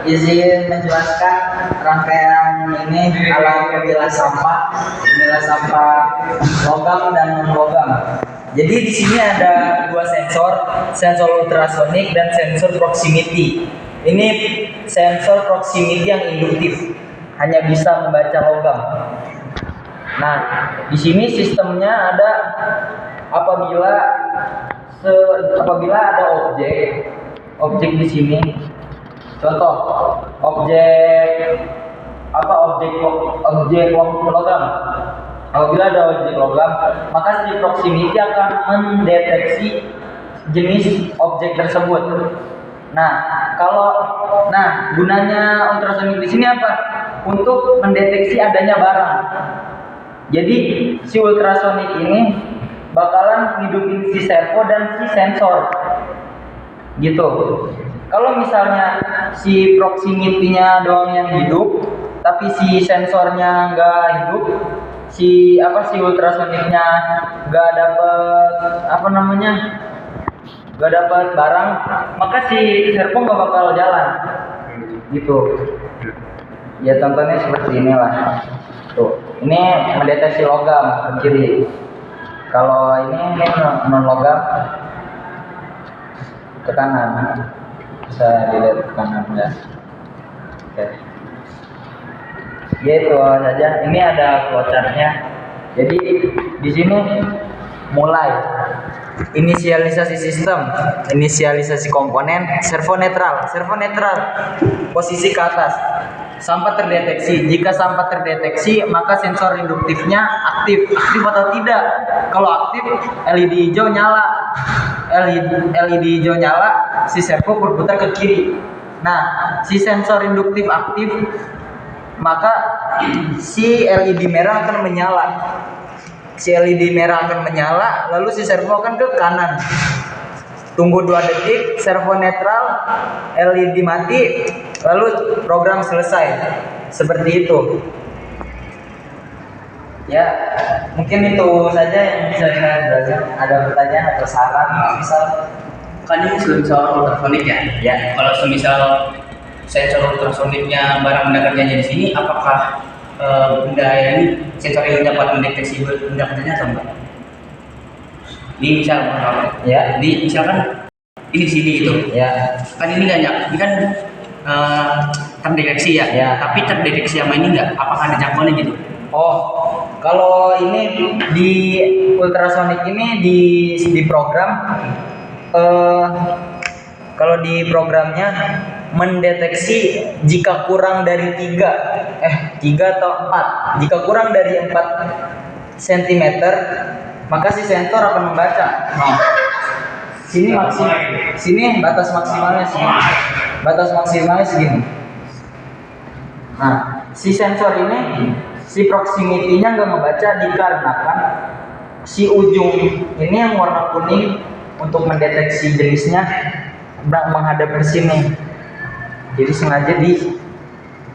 izin menjelaskan rangkaian ini alat pemilah sampah logam dan non logam. Jadi di sini ada dua sensor ultrasonik dan sensor proximity. Ini sensor proximity yang induktif, hanya bisa membaca logam. Nah, di sini sistemnya ada apabila ada objek di sini. Contoh, objek logam. Apabila ada objek logam, maka si proximity akan mendeteksi jenis objek tersebut. Nah, gunanya ultrasonik di sini apa? Untuk mendeteksi adanya barang. Jadi si ultrasonik ini bakalan ngidupin si servo dan si sensor. Gitu. Kalau misalnya si proximity-nya doang yang hidup, tapi si sensornya nggak hidup, si ultrasoniknya nggak dapet barang, maka si servo nggak bakal jalan. Gitu. Ya contohnya seperti inilah. Tuh, ini mendeteksi logam ke kiri. Kalau ini non logam ke kanan. Bisa dilihat ke kanan ya. Oke. Ya itu saja. Ini ada flowchart-nya. Jadi di sini mulai inisialisasi sistem, inisialisasi komponen, servo netral, posisi ke atas. Sampah terdeteksi. Jika sampah terdeteksi, maka sensor induktifnya aktif atau tidak. Kalau aktif, LED hijau nyala. LED hijau nyala, si servo berputar ke kiri. Nah, si sensor induktif aktif, maka si LED merah akan menyala. Lalu si servo akan ke kanan. Tunggu 2 detik, servo netral, LED mati, lalu program selesai. Seperti itu. Ya, mungkin itu saja yang bisa saya jelaskan. Ada pertanyaan atau saran misal? Kan ini sensor ultrasonik ya? Ya. Kalau semisal sensor ultrasoniknya barang benda kerjanya di sini, apakah benda ini sensor ini dapat mendeteksi benda kerjanya atau enggak? Ini misalkan ini di sini gitu. Ya. Kan ini ini kan terdeteksi ya. Tapi terdeteksi sama ini enggak? Apakah ada jangkauannya gitu? Oh, kalau ini di ultrasonik ini di program, kalau di programnya mendeteksi jika kurang dari 3 atau 4. Jika kurang dari 4 cm, maka si sensor akan membaca. Nah, sini batas maksimalnya segini. Nah, si sensor ini, si proximity-nya nggak membaca dikarenakan si ujung ini yang warna kuning untuk mendeteksi jenisnya menghadap ke sini. Jadi sengaja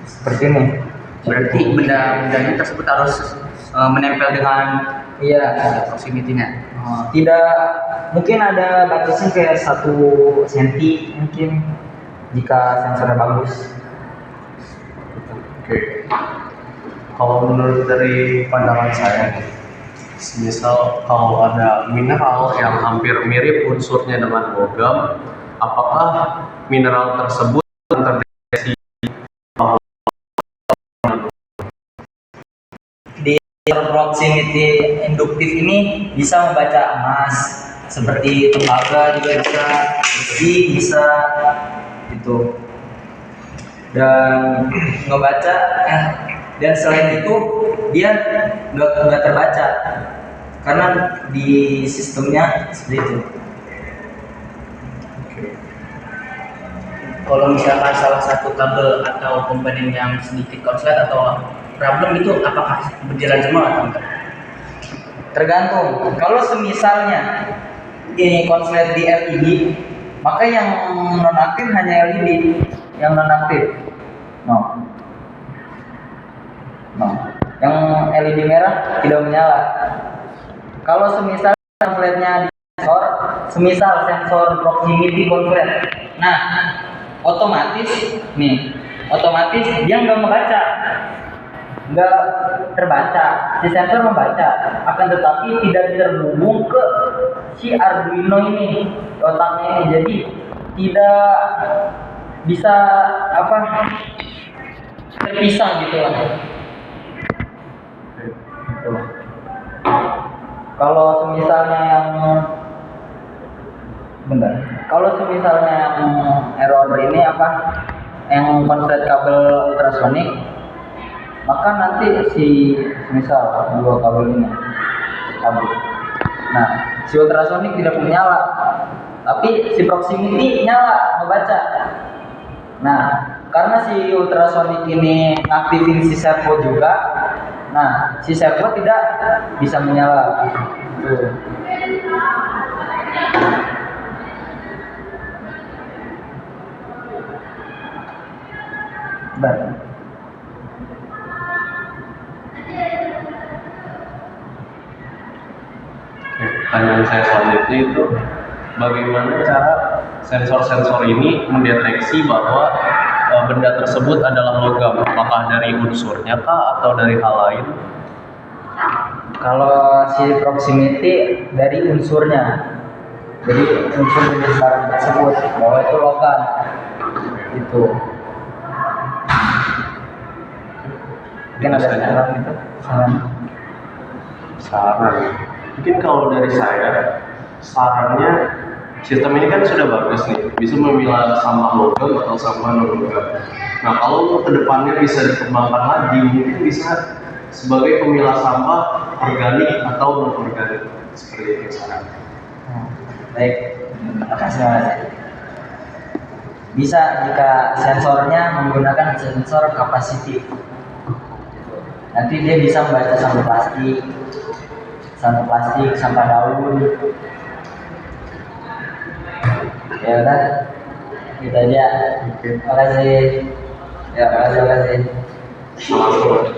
seperti ini. Berarti benda-bendanya tersebut harus menempel dengan proximity-nya. Tidak, mungkin ada batasnya kayak 1 cm mungkin jika sensornya bagus. Oke. Kalau menurut dari pandangan saya, misal kalau ada mineral yang hampir mirip unsurnya dengan logam, apakah mineral tersebut terdeteksi di proximity induktif ini bisa membaca emas, seperti tembaga juga besi bisa gitu, dan ngebaca dan selain itu dia nggak terbaca karena di sistemnya seperti itu. Kalau misalkan salah satu kabel atau komponen yang sedikit konslet atau problem itu apakah berjalan semua atau enggak? Tergantung. Kalau semisalnya ini konslet di LED, maka yang nonaktif hanya LED yang nonaktif. Yang LED merah tidak menyala. Kalau semisal konsletnya di sensor proximity konslet. Nah, otomatis nih, otomatis dia nggak membaca, nggak terbaca. Si sensor membaca, akan tetapi tidak terhubung ke si Arduino ini, otaknya ini. Jadi tidak bisa apa terpisah gitu lah. Gitu. Kalau semisalnya yang bentar, kalau semisalnya yang error ini apa, yang konslet kabel ultrasonik, maka nanti si misal dua kabel ini kabel. Nah, si ultrasonik tidak menyala, tapi si proximity nyala membaca. Nah, karena si ultrasonik ini ngaktifin si servo juga, nah si servo tidak bisa menyala. Tuh. Bentar. Pertanyaan saya selanjutnya itu bagaimana cara sensor-sensor ini mendeteksi bahwa benda tersebut adalah logam? Apakah dari unsurnya kah atau dari hal lain? Kalau si proximity dari unsurnya, jadi unsur jenis barang tersebut bahwa itu logam, itu. Mungkin ada saran itu, saran. Mungkin kalau dari saya, sarannya sistem ini kan sudah bagus nih, bisa memilah sampah logam atau sampah non logam. Nah, kalau untuk kedepannya bisa dikembangkan lagi, mungkin bisa sebagai pemilah sampah organik atau non organik, seperti itu saran. Baik, terima kasih. Bisa jika sensornya menggunakan sensor kapasitif. Nanti dia bisa membaca sampah plastik, sampah daun. Ya udah, kita aja. Terima kasih. Ya, terima kasih. Salam.